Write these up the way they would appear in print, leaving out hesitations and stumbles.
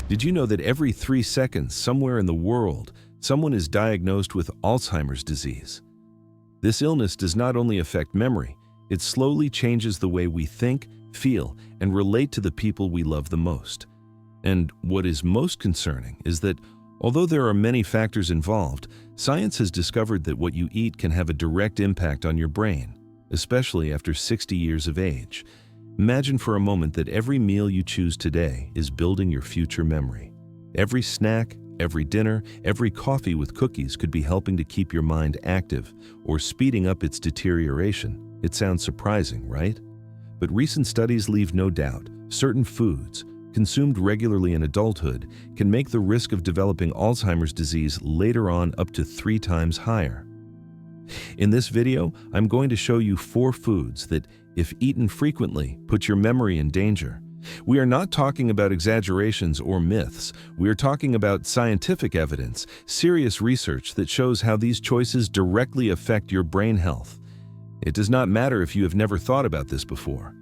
Did you know that every 3 seconds somewhere in the world, someone is diagnosed with Alzheimer's disease? This illness does not only affect memory, it slowly changes the way we think, feel, and relate to the people we love the most. And what is most concerning is that, although there are many factors involved, science has discovered that what you eat can have a direct impact on your brain, especially after 60 years of age. Imagine for a moment that every meal you choose today is building your future memory. Every snack, every dinner, every coffee with cookies could be helping to keep your mind active or speeding up its deterioration. It sounds surprising, right? But recent studies leave no doubt. Certain foods, consumed regularly in adulthood, can make the risk of developing Alzheimer's disease later on up to 3 times higher. In this video, I'm going to show you 4 foods that, if eaten frequently, put your memory in danger. We are not talking about exaggerations or myths. We are talking about scientific evidence, serious research that shows how these choices directly affect your brain health. It does not matter if you have never thought about this before.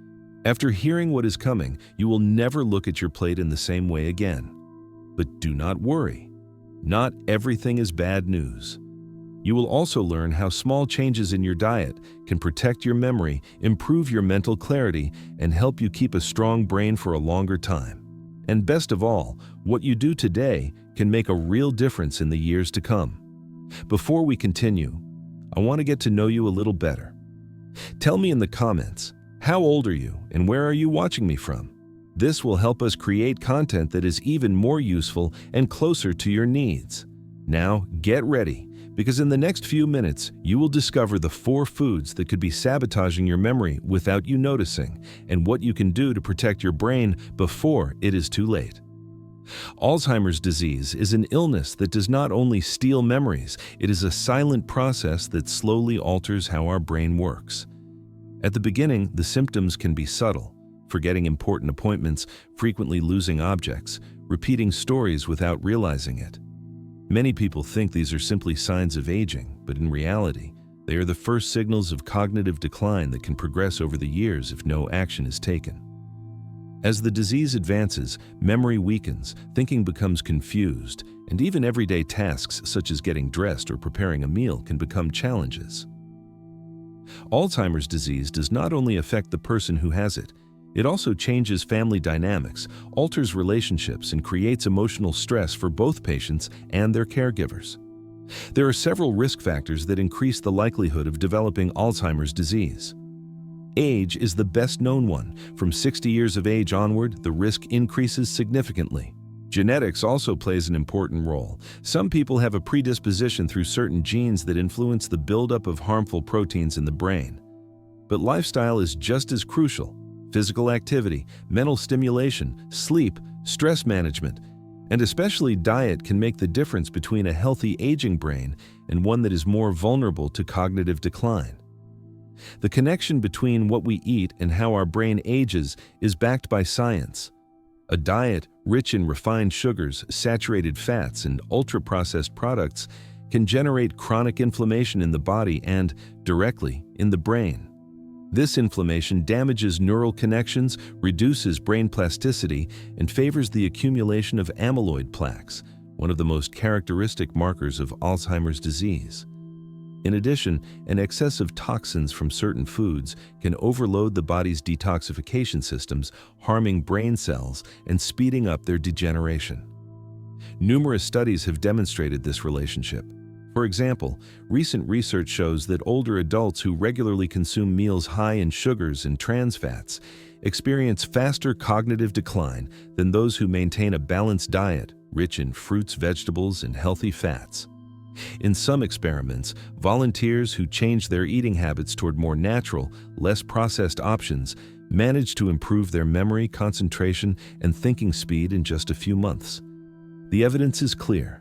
After hearing what is coming, you will never look at your plate in the same way again. But do not worry. Not everything is bad news. You will also learn how small changes in your diet can protect your memory, improve your mental clarity, and help you keep a strong brain for a longer time. And best of all, what you do today can make a real difference in the years to come. Before we continue, I want to get to know you a little better. Tell me in the comments, how old are you and where are you watching me from? This will help us create content that is even more useful and closer to your needs. Now, get ready, because in the next few minutes, you will discover the 4 foods that could be sabotaging your memory without you noticing, and what you can do to protect your brain before it is too late. Alzheimer's disease is an illness that does not only steal memories, it is a silent process that slowly alters how our brain works. At the beginning, the symptoms can be subtle: forgetting important appointments, frequently losing objects, repeating stories without realizing it. Many people think these are simply signs of aging, but in reality, they are the first signals of cognitive decline that can progress over the years if no action is taken. As the disease advances, memory weakens, thinking becomes confused, and even everyday tasks such as getting dressed or preparing a meal can become challenges. Alzheimer's disease does not only affect the person who has it, it also changes family dynamics, alters relationships, and creates emotional stress for both patients and their caregivers. There are several risk factors that increase the likelihood of developing Alzheimer's disease. Age is the best known one. From 60 years of age onward, the risk increases significantly. Genetics also plays an important role. Some people have a predisposition through certain genes that influence the buildup of harmful proteins in the brain. But lifestyle is just as crucial. Physical activity, mental stimulation, sleep, stress management, and especially diet can make the difference between a healthy aging brain and one that is more vulnerable to cognitive decline. The connection between what we eat and how our brain ages is backed by science. A diet rich in refined sugars, saturated fats, and ultra-processed products can generate chronic inflammation in the body and, directly, in the brain. This inflammation damages neural connections, reduces brain plasticity, and favors the accumulation of amyloid plaques, one of the most characteristic markers of Alzheimer's disease. In addition, an excess of toxins from certain foods can overload the body's detoxification systems, harming brain cells and speeding up their degeneration. Numerous studies have demonstrated this relationship. For example, recent research shows that older adults who regularly consume meals high in sugars and trans fats experience faster cognitive decline than those who maintain a balanced diet rich in fruits, vegetables, and healthy fats. In some experiments, volunteers who changed their eating habits toward more natural, less processed options managed to improve their memory, concentration, and thinking speed in just a few months. The evidence is clear.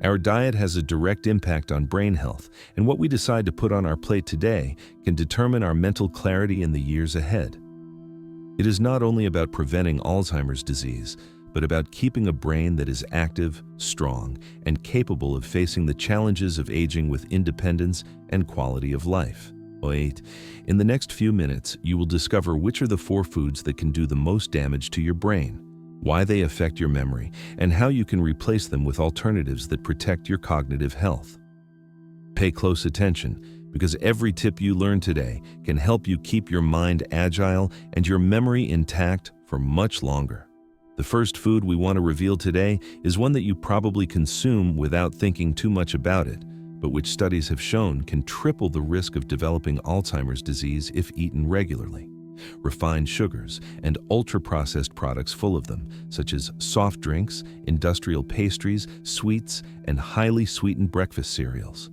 Our diet has a direct impact on brain health, and what we decide to put on our plate today can determine our mental clarity in the years ahead. It is not only about preventing Alzheimer's disease, but about keeping a brain that is active, strong, and capable of facing the challenges of aging with independence and quality of life. In the next few minutes, you will discover which are the 4 foods that can do the most damage to your brain. why they affect your memory, and how you can replace them with alternatives that protect your cognitive health. Pay close attention, because every tip you learn today can help you keep your mind agile and your memory intact for much longer. The first food we want to reveal today is one that you probably consume without thinking too much about it, but which studies have shown can triple the risk of developing Alzheimer's disease if eaten regularly. Refined sugars and ultra-processed products full of them, such as soft drinks, industrial pastries, sweets, and highly sweetened breakfast cereals.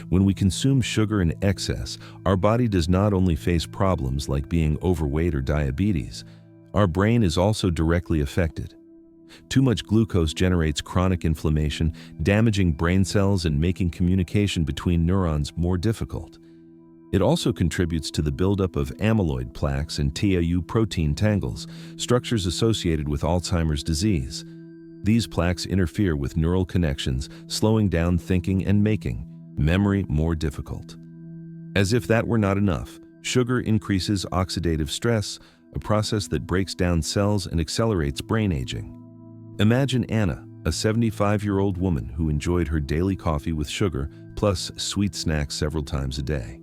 When we consume sugar in excess, our body does not only face problems like being overweight or diabetes, our brain is also directly affected. Too much glucose generates chronic inflammation, damaging brain cells and making communication between neurons more difficult. It also contributes to the buildup of amyloid plaques and tau protein tangles, structures associated with Alzheimer's disease. These plaques interfere with neural connections, slowing down thinking and making memory more difficult. As if that were not enough, sugar increases oxidative stress, a process that breaks down cells and accelerates brain aging. Imagine Anna, a 75-year-old woman who enjoyed her daily coffee with sugar plus sweet snacks several times a day.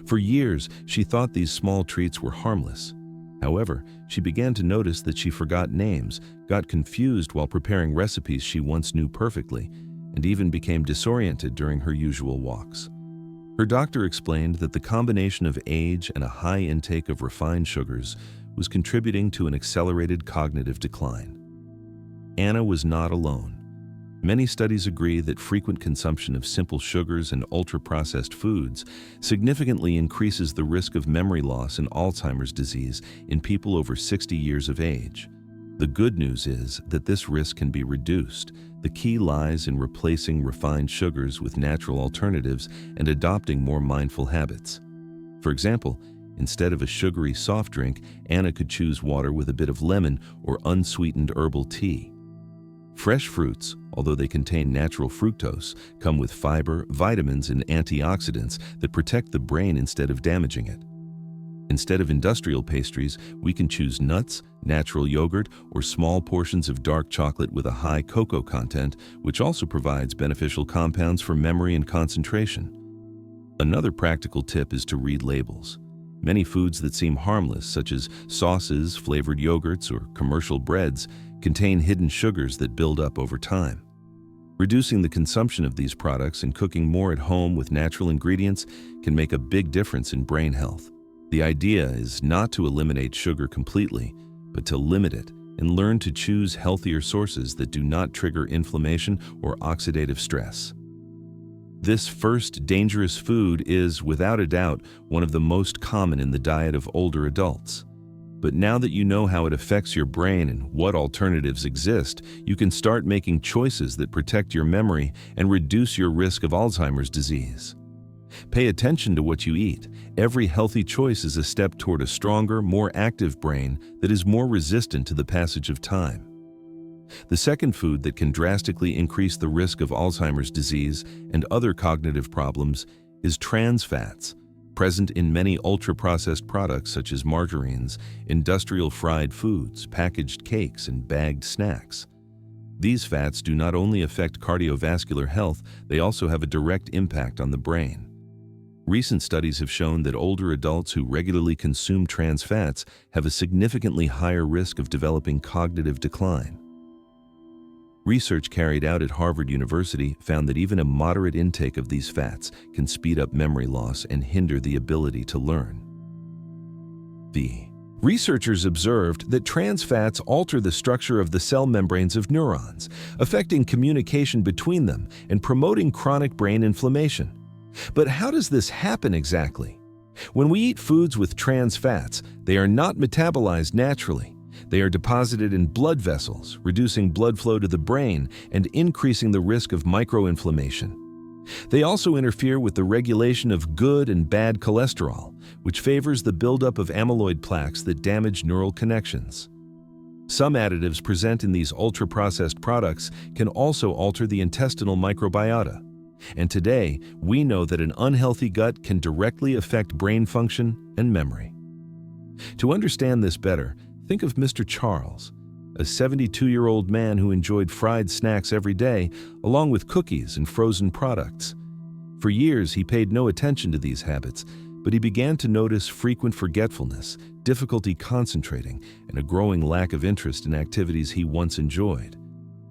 For years, she thought these small treats were harmless. However, she began to notice that she forgot names, got confused while preparing recipes she once knew perfectly, and even became disoriented during her usual walks. Her doctor explained that the combination of age and a high intake of refined sugars was contributing to an accelerated cognitive decline. Anna was not alone. Many studies agree that frequent consumption of simple sugars and ultra-processed foods significantly increases the risk of memory loss and Alzheimer's disease in people over 60 years of age. The good news is that this risk can be reduced. The key lies in replacing refined sugars with natural alternatives and adopting more mindful habits. For example, instead of a sugary soft drink, Anna could choose water with a bit of lemon or unsweetened herbal tea. Fresh fruits, although they contain natural fructose, come with fiber, vitamins, and antioxidants that protect the brain instead of damaging it. Instead of industrial pastries, we can choose nuts, natural yogurt, or small portions of dark chocolate with a high cocoa content, which also provides beneficial compounds for memory and concentration. Another practical tip is to read labels. Many foods that seem harmless, such as sauces, flavored yogurts, or commercial breads, contain hidden sugars that build up over time. Reducing the consumption of these products and cooking more at home with natural ingredients can make a big difference in brain health. The idea is not to eliminate sugar completely, but to limit it and learn to choose healthier sources that do not trigger inflammation or oxidative stress. This first dangerous food is, without a doubt, one of the most common in the diet of older adults. But now that you know how it affects your brain and what alternatives exist, you can start making choices that protect your memory and reduce your risk of Alzheimer's disease. Pay attention to what you eat. Every healthy choice is a step toward a stronger, more active brain that is more resistant to the passage of time. The second food that can drastically increase the risk of Alzheimer's disease and other cognitive problems is trans fats, present in many ultra-processed products such as margarines, industrial fried foods, packaged cakes, and bagged snacks. These fats do not only affect cardiovascular health, they also have a direct impact on the brain. Recent studies have shown that older adults who regularly consume trans fats have a significantly higher risk of developing cognitive decline. Research carried out at Harvard University found that even a moderate intake of these fats can speed up memory loss and hinder the ability to learn. Researchers observed that trans fats alter the structure of the cell membranes of neurons, affecting communication between them and promoting chronic brain inflammation. But how does this happen exactly? When we eat foods with trans fats, they are not metabolized naturally. They are deposited in blood vessels, reducing blood flow to the brain and increasing the risk of microinflammation. They also interfere with the regulation of good and bad cholesterol, which favors the buildup of amyloid plaques that damage neural connections. Some additives present in these ultra-processed products can also alter the intestinal microbiota. And today, we know that an unhealthy gut can directly affect brain function and memory. To understand this better, think of Mr. Charles. a 72-year-old man who enjoyed fried snacks every day, along with cookies and frozen products. For years, he paid no attention to these habits, but he began to notice frequent forgetfulness, difficulty concentrating, and a growing lack of interest in activities he once enjoyed.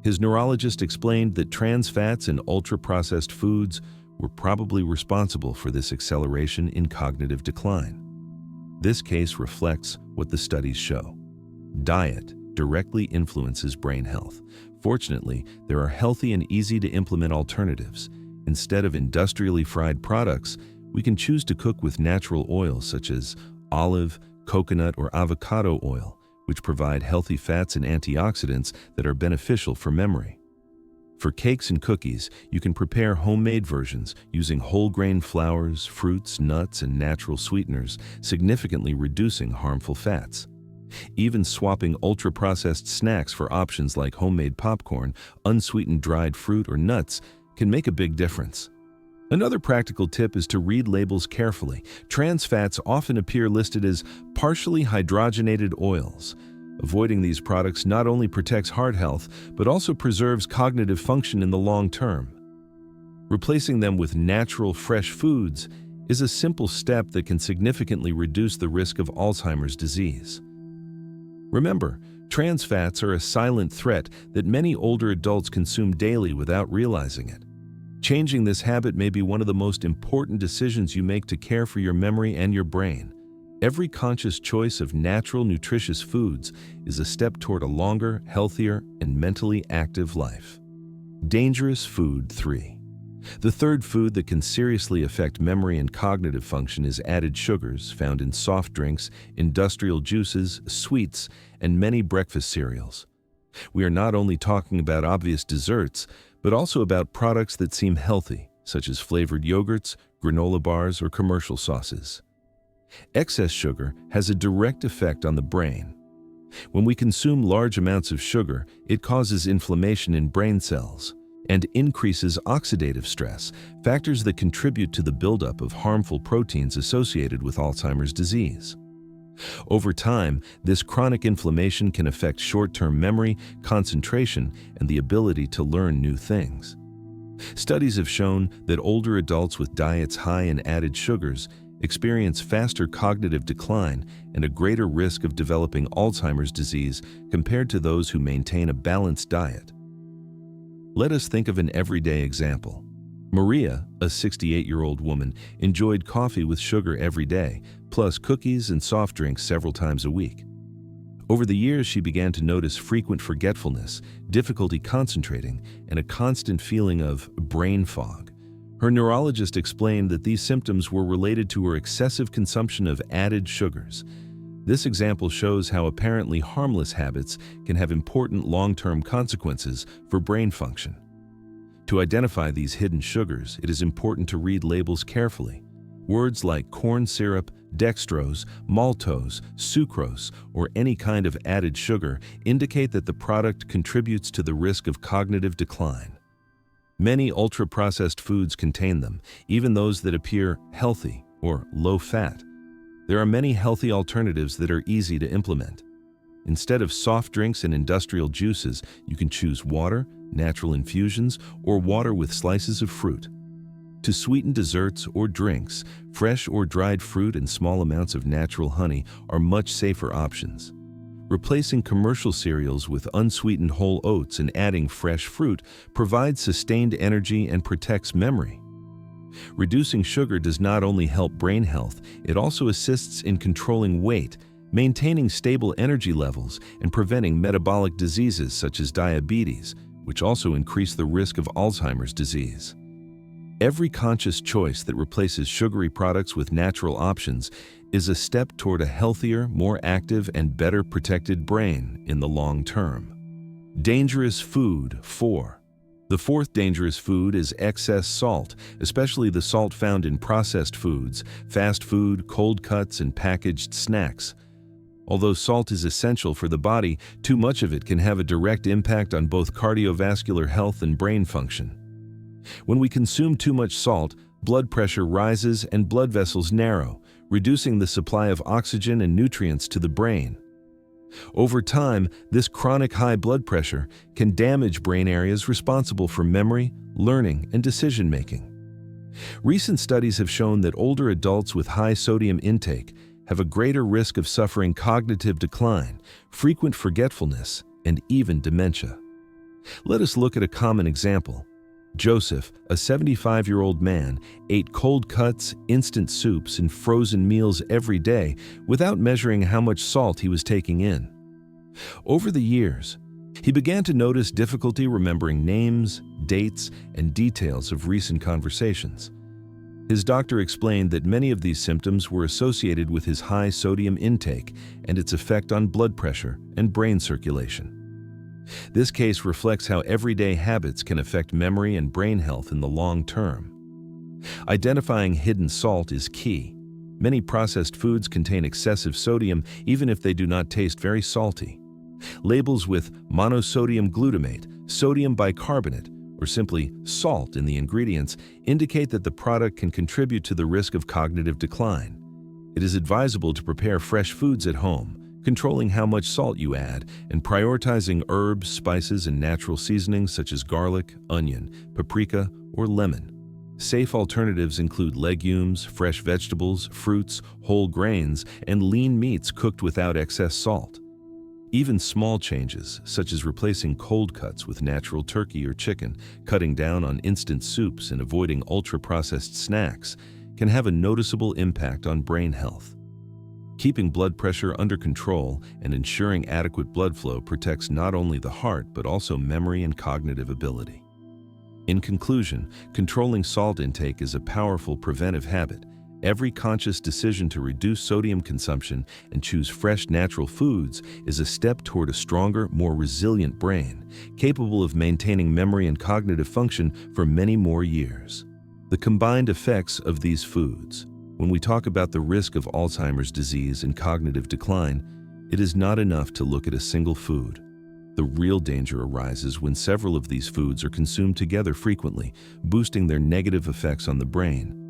His neurologist explained that trans fats and ultra-processed foods were probably responsible for this acceleration in cognitive decline. This case reflects what the studies show. Diet directly influences brain health. Fortunately, there are healthy and easy-to-implement alternatives. Instead of industrially fried products, we can choose to cook with natural oils such as olive, coconut, or avocado oil, which provide healthy fats and antioxidants that are beneficial for memory. For cakes and cookies, you can prepare homemade versions using whole grain flours, fruits, nuts, and natural sweeteners, significantly reducing harmful fats. Even swapping ultra-processed snacks for options like homemade popcorn, unsweetened dried fruit, or nuts can make a big difference. Another practical tip is to read labels carefully. Trans fats often appear listed as partially hydrogenated oils. Avoiding these products not only protects heart health, but also preserves cognitive function in the long term. Replacing them with natural, fresh foods is a simple step that can significantly reduce the risk of Alzheimer's disease. Remember, trans fats are a silent threat that many older adults consume daily without realizing it. Changing this habit may be one of the most important decisions you make to care for your memory and your brain. Every conscious choice of natural, nutritious foods is a step toward a longer, healthier, and mentally active life. Dangerous food 3. The third food that can seriously affect memory and cognitive function is added sugars found in soft drinks, industrial juices, sweets, and many breakfast cereals. We are not only talking about obvious desserts, but also about products that seem healthy, such as flavored yogurts, granola bars, or commercial sauces. Excess sugar has a direct effect on the brain. When we consume large amounts of sugar, it causes inflammation in brain cells and increases oxidative stress, factors that contribute to the buildup of harmful proteins associated with Alzheimer's disease. Over time, this chronic inflammation can affect short-term memory, concentration, and the ability to learn new things. Studies have shown that older adults with diets high in added sugars experience faster cognitive decline and a greater risk of developing Alzheimer's disease compared to those who maintain a balanced diet. Let us think of an everyday example. Maria, a 68-year-old woman, enjoyed coffee with sugar every day, plus cookies and soft drinks several times a week. Over the years, she began to notice frequent forgetfulness, difficulty concentrating, and a constant feeling of brain fog. Her neurologist explained that these symptoms were related to her excessive consumption of added sugars. This example shows how apparently harmless habits can have important long-term consequences for brain function. To identify these hidden sugars, it is important to read labels carefully. Words like corn syrup, dextrose, maltose, sucrose, or any kind of added sugar indicate that the product contributes to the risk of cognitive decline. Many ultra-processed foods contain them, even those that appear healthy or low-fat. There are many healthy alternatives that are easy to implement. Instead of soft drinks and industrial juices, you can choose water, natural infusions, or water with slices of fruit. To sweeten desserts or drinks, fresh or dried fruit and small amounts of natural honey are much safer options. Replacing commercial cereals with unsweetened whole oats and adding fresh fruit provides sustained energy and protects memory. Reducing sugar does not only help brain health, it also assists in controlling weight, maintaining stable energy levels, and preventing metabolic diseases such as diabetes, which also increase the risk of Alzheimer's disease. Every conscious choice that replaces sugary products with natural options is a step toward a healthier, more active, and better protected brain in the long term. Dangerous food 4. The fourth dangerous food is excess salt, especially the salt found in processed foods, fast food, cold cuts, and packaged snacks. Although salt is essential for the body, too much of it can have a direct impact on both cardiovascular health and brain function. When we consume too much salt, blood pressure rises and blood vessels narrow, reducing the supply of oxygen and nutrients to the brain. Over time, this chronic high blood pressure can damage brain areas responsible for memory, learning, and decision-making. Recent studies have shown that older adults with high sodium intake have a greater risk of suffering cognitive decline, frequent forgetfulness, and even dementia. Let us look at a common example. Joseph, a 75-year-old man, ate cold cuts, instant soups, and frozen meals every day without measuring how much salt he was taking in. Over the years, he began to notice difficulty remembering names, dates, and details of recent conversations. His doctor explained that many of these symptoms were associated with his high sodium intake and its effect on blood pressure and brain circulation. This case reflects how everyday habits can affect memory and brain health in the long term. Identifying hidden salt is key. Many processed foods contain excessive sodium even if they do not taste very salty. Labels with monosodium glutamate, sodium bicarbonate, or simply salt in the ingredients indicate that the product can contribute to the risk of cognitive decline. It is advisable to prepare fresh foods at home, controlling how much salt you add, and prioritizing herbs, spices, and natural seasonings such as garlic, onion, paprika, or lemon. Safe alternatives include legumes, fresh vegetables, fruits, whole grains, and lean meats cooked without excess salt. Even small changes, such as replacing cold cuts with natural turkey or chicken, cutting down on instant soups, and avoiding ultra-processed snacks, can have a noticeable impact on brain health. Keeping blood pressure under control and ensuring adequate blood flow protects not only the heart but also memory and cognitive ability. In conclusion, controlling salt intake is a powerful preventive habit. Every conscious decision to reduce sodium consumption and choose fresh natural foods is a step toward a stronger, more resilient brain, capable of maintaining memory and cognitive function for many more years. The combined effects of these foods. When we talk about the risk of Alzheimer's disease and cognitive decline, it is not enough to look at a single food. The real danger arises when several of these foods are consumed together frequently, boosting their negative effects on the brain.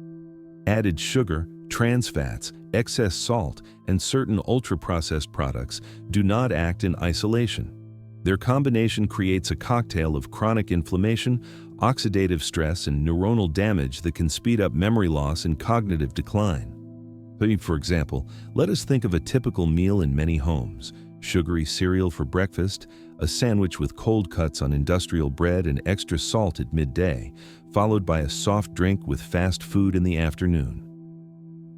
Added sugar, trans fats, excess salt, and certain ultra-processed products do not act in isolation. Their combination creates a cocktail of chronic inflammation, oxidative stress, and neuronal damage that can speed up memory loss and cognitive decline. For example, let us think of a typical meal in many homes: sugary cereal for breakfast, a sandwich with cold cuts on industrial bread and extra salt at midday, followed by a soft drink with fast food in the afternoon.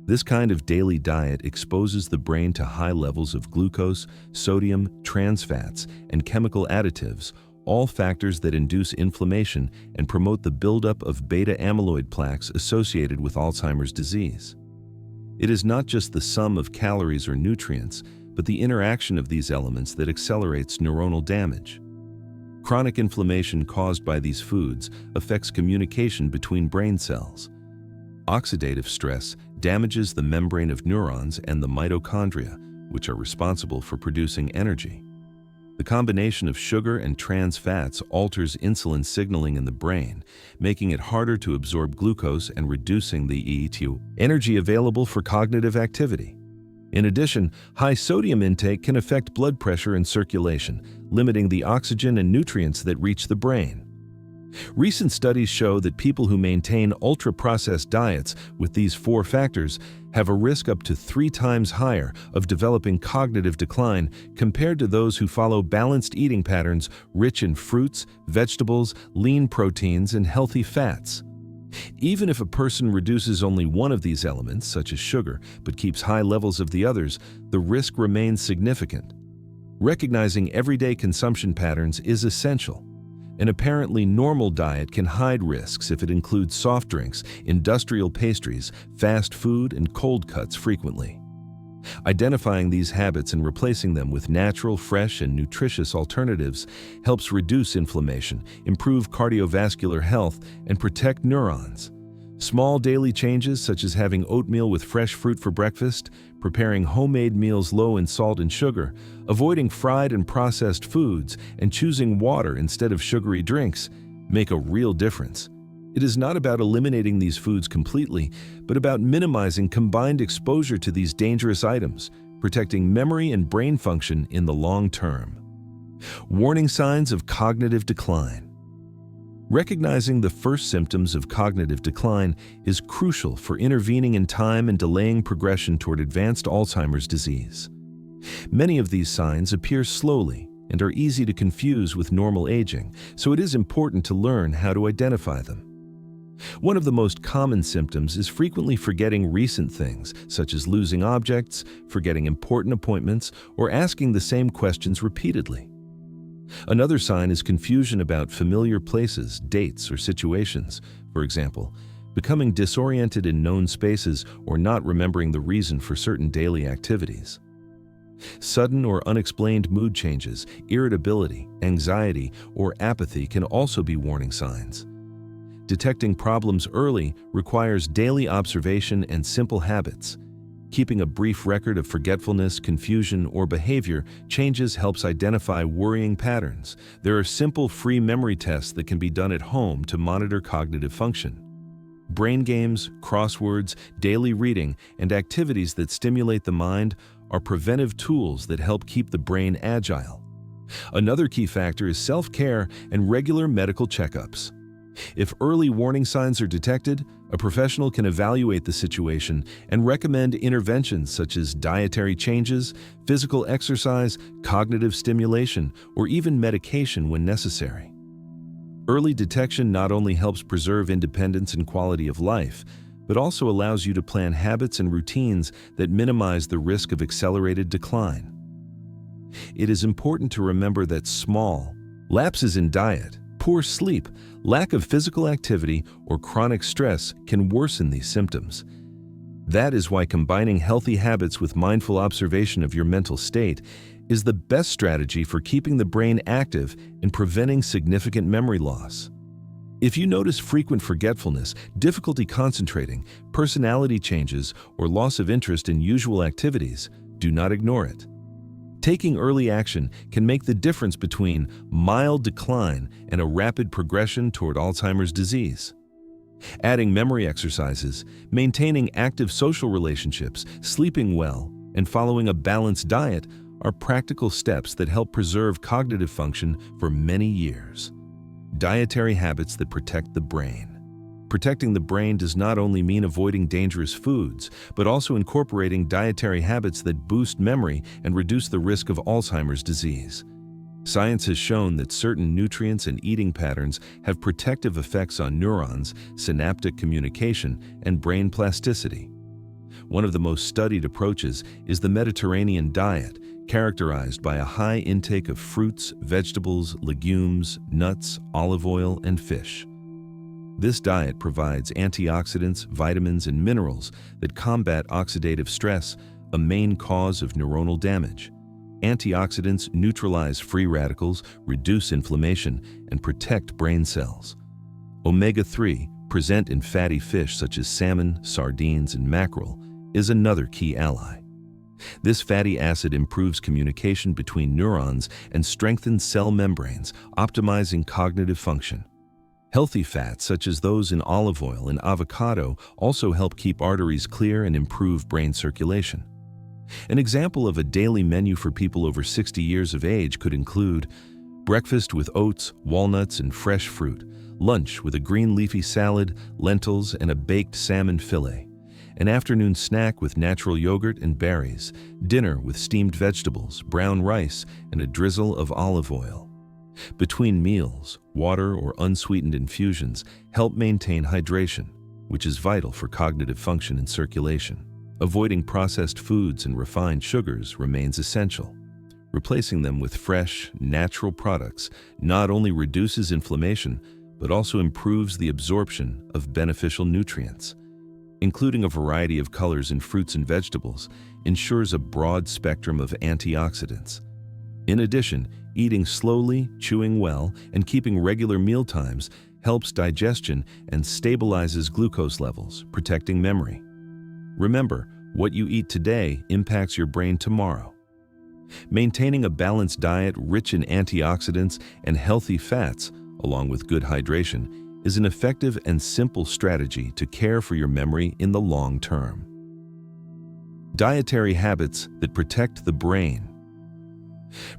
This kind of daily diet exposes the brain to high levels of glucose, sodium, trans fats, and chemical additives, all factors that induce inflammation and promote the buildup of beta-amyloid plaques associated with Alzheimer's disease. It is not just the sum of calories or nutrients, but the interaction of these elements that accelerates neuronal damage. Chronic inflammation caused by these foods affects communication between brain cells. Oxidative stress damages the membrane of neurons and the mitochondria, which are responsible for producing energy. The combination of sugar and trans fats alters insulin signaling in the brain, making it harder to absorb glucose and reducing the energy available for cognitive activity. In addition, high sodium intake can affect blood pressure and circulation, limiting the oxygen and nutrients that reach the brain. Recent studies show that people who maintain ultra-processed diets with these four factors have a risk up to 3 times higher of developing cognitive decline compared to those who follow balanced eating patterns rich in fruits, vegetables, lean proteins, and healthy fats. Even if a person reduces only one of these elements, such as sugar, but keeps high levels of the others, the risk remains significant. Recognizing everyday consumption patterns is essential. An apparently normal diet can hide risks if it includes soft drinks, industrial pastries, fast food, and cold cuts frequently. Identifying these habits and replacing them with natural, fresh, and nutritious alternatives helps reduce inflammation, improve cardiovascular health, and protect neurons. Small daily changes such as having oatmeal with fresh fruit for breakfast, preparing homemade meals low in salt and sugar, avoiding fried and processed foods, and choosing water instead of sugary drinks make a real difference. It is not about eliminating these foods completely, but about minimizing combined exposure to these dangerous items, protecting memory and brain function in the long term. Warning signs of cognitive decline. Recognizing the first symptoms of cognitive decline is crucial for intervening in time and delaying progression toward advanced Alzheimer's disease. Many of these signs appear slowly and are easy to confuse with normal aging, so it is important to learn how to identify them. One of the most common symptoms is frequently forgetting recent things, such as losing objects, forgetting important appointments, or asking the same questions repeatedly. Another sign is confusion about familiar places, dates, or situations. For example, becoming disoriented in known spaces or not remembering the reason for certain daily activities. Sudden or unexplained mood changes, irritability, anxiety, or apathy can also be warning signs. Detecting problems early requires daily observation and simple habits. Keeping a brief record of forgetfulness, confusion, or behavior changes helps identify worrying patterns. There are simple free memory tests that can be done at home to monitor cognitive function. Brain games, crosswords, daily reading, and activities that stimulate the mind are preventive tools that help keep the brain agile. Another key factor is self-care and regular medical checkups. If early warning signs are detected, a professional can evaluate the situation and recommend interventions such as dietary changes, physical exercise, cognitive stimulation, or even medication when necessary. Early detection not only helps preserve independence and quality of life, but also allows you to plan habits and routines that minimize the risk of accelerated decline. It is important to remember that small lapses in diet, poor sleep, lack of physical activity, or chronic stress can worsen these symptoms. That is why combining healthy habits with mindful observation of your mental state is the best strategy for keeping the brain active and preventing significant memory loss. If you notice frequent forgetfulness, difficulty concentrating, personality changes, or loss of interest in usual activities, do not ignore it. Taking early action can make the difference between mild decline and a rapid progression toward Alzheimer's disease. Adding memory exercises, maintaining active social relationships, sleeping well, and following a balanced diet are practical steps that help preserve cognitive function for many years. Dietary habits that protect the brain. Protecting the brain does not only mean avoiding dangerous foods, but also incorporating dietary habits that boost memory and reduce the risk of Alzheimer's disease. Science has shown that certain nutrients and eating patterns have protective effects on neurons, synaptic communication, and brain plasticity. One of the most studied approaches is the Mediterranean diet, characterized by a high intake of fruits, vegetables, legumes, nuts, olive oil, and fish. This diet provides antioxidants, vitamins, and minerals that combat oxidative stress, a main cause of neuronal damage. Antioxidants neutralize free radicals, reduce inflammation, and protect brain cells. Omega-3, present in fatty fish such as salmon, sardines, and mackerel, is another key ally. This fatty acid improves communication between neurons and strengthens cell membranes, optimizing cognitive function. Healthy fats, such as those in olive oil and avocado, also help keep arteries clear and improve brain circulation. An example of a daily menu for people over 60 years of age could include breakfast with oats, walnuts, and fresh fruit, lunch with a green leafy salad, lentils, and a baked salmon fillet, an afternoon snack with natural yogurt and berries, dinner with steamed vegetables, brown rice, and a drizzle of olive oil. Between meals, water or unsweetened infusions help maintain hydration, which is vital for cognitive function and circulation. Avoiding processed foods and refined sugars remains essential. Replacing them with fresh, natural products not only reduces inflammation, but also improves the absorption of beneficial nutrients. Including a variety of colors in fruits and vegetables ensures a broad spectrum of antioxidants. In addition, eating slowly, chewing well, and keeping regular meal times helps digestion and stabilizes glucose levels, protecting memory. Remember, what you eat today impacts your brain tomorrow. Maintaining a balanced diet rich in antioxidants and healthy fats, along with good hydration, is an effective and simple strategy to care for your memory in the long term. Dietary habits that protect the brain.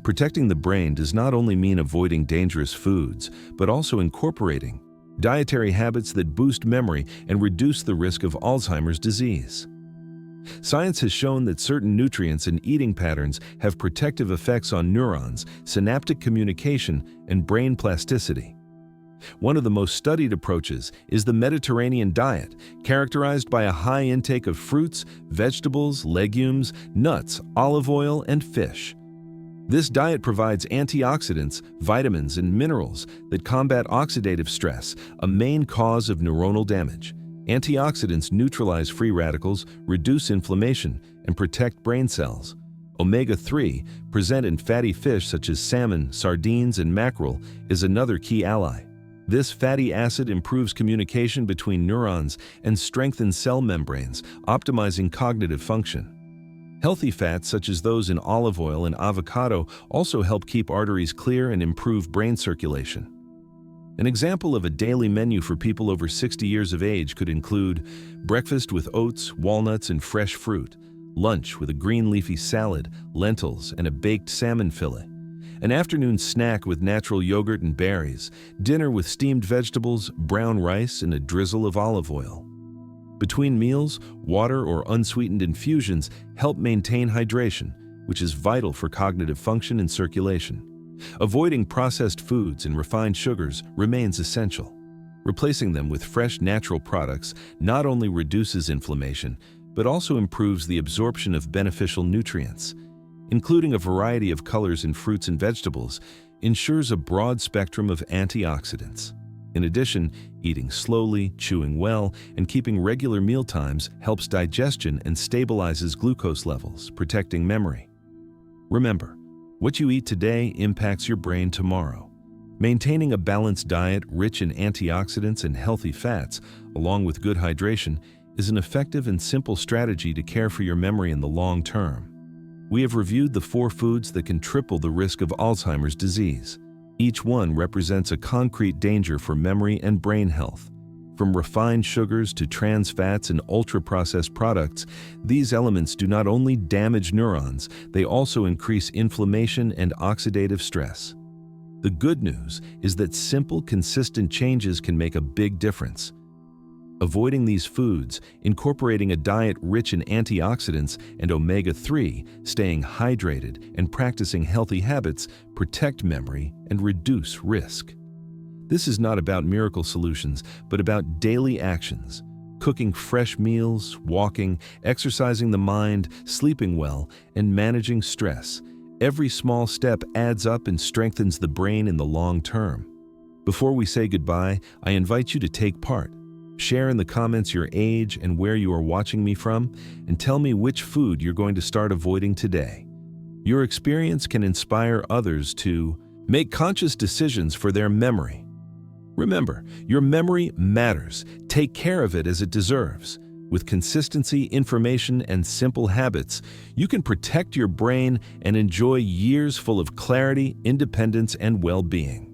Protecting the brain does not only mean avoiding dangerous foods, but also incorporating dietary habits that boost memory and reduce the risk of Alzheimer's disease. Science has shown that certain nutrients and eating patterns have protective effects on neurons, synaptic communication, and brain plasticity. One of the most studied approaches is the Mediterranean diet, characterized by a high intake of fruits, vegetables, legumes, nuts, olive oil, and fish. This diet provides antioxidants, vitamins, and minerals that combat oxidative stress, a main cause of neuronal damage. Antioxidants neutralize free radicals, reduce inflammation, and protect brain cells. Omega-3, present in fatty fish such as salmon, sardines, and mackerel, is another key ally. This fatty acid improves communication between neurons and strengthens cell membranes, optimizing cognitive function. Healthy fats such as those in olive oil and avocado also help keep arteries clear and improve brain circulation. An example of a daily menu for people over 60 years of age could include breakfast with oats, walnuts, and fresh fruit, lunch with a green leafy salad, lentils, and a baked salmon fillet, an afternoon snack with natural yogurt and berries, dinner with steamed vegetables, brown rice, and a drizzle of olive oil. Between meals, water or unsweetened infusions help maintain hydration, which is vital for cognitive function and circulation. Avoiding processed foods and refined sugars remains essential. Replacing them with fresh, natural products not only reduces inflammation, but also improves the absorption of beneficial nutrients. Including a variety of colors in fruits and vegetables ensures a broad spectrum of antioxidants. In addition, eating slowly, chewing well, and keeping regular meal times helps digestion and stabilizes glucose levels, protecting memory. Remember, what you eat today impacts your brain tomorrow. Maintaining a balanced diet rich in antioxidants and healthy fats, along with good hydration, is an effective and simple strategy to care for your memory in the long term. We have reviewed the 4 foods that can triple the risk of Alzheimer's disease. Each one represents a concrete danger for memory and brain health. From refined sugars to trans fats and ultra-processed products, these elements do not only damage neurons, they also increase inflammation and oxidative stress. The good news is that simple, consistent changes can make a big difference. Avoiding these foods, incorporating a diet rich in antioxidants and omega-3, staying hydrated, and practicing healthy habits protect memory and reduce risk. This is not about miracle solutions, but about daily actions. Cooking fresh meals, walking, exercising the mind, sleeping well, and managing stress. Every small step adds up and strengthens the brain in the long term. Before we say goodbye, I invite you to take part. Share in the comments your age and where you are watching me from, and tell me which food you're going to start avoiding today. Your experience can inspire others to make conscious decisions for their memory. Remember, your memory matters. Take care of it as it deserves. With consistency, information, and simple habits, you can protect your brain and enjoy years full of clarity, independence, and well-being.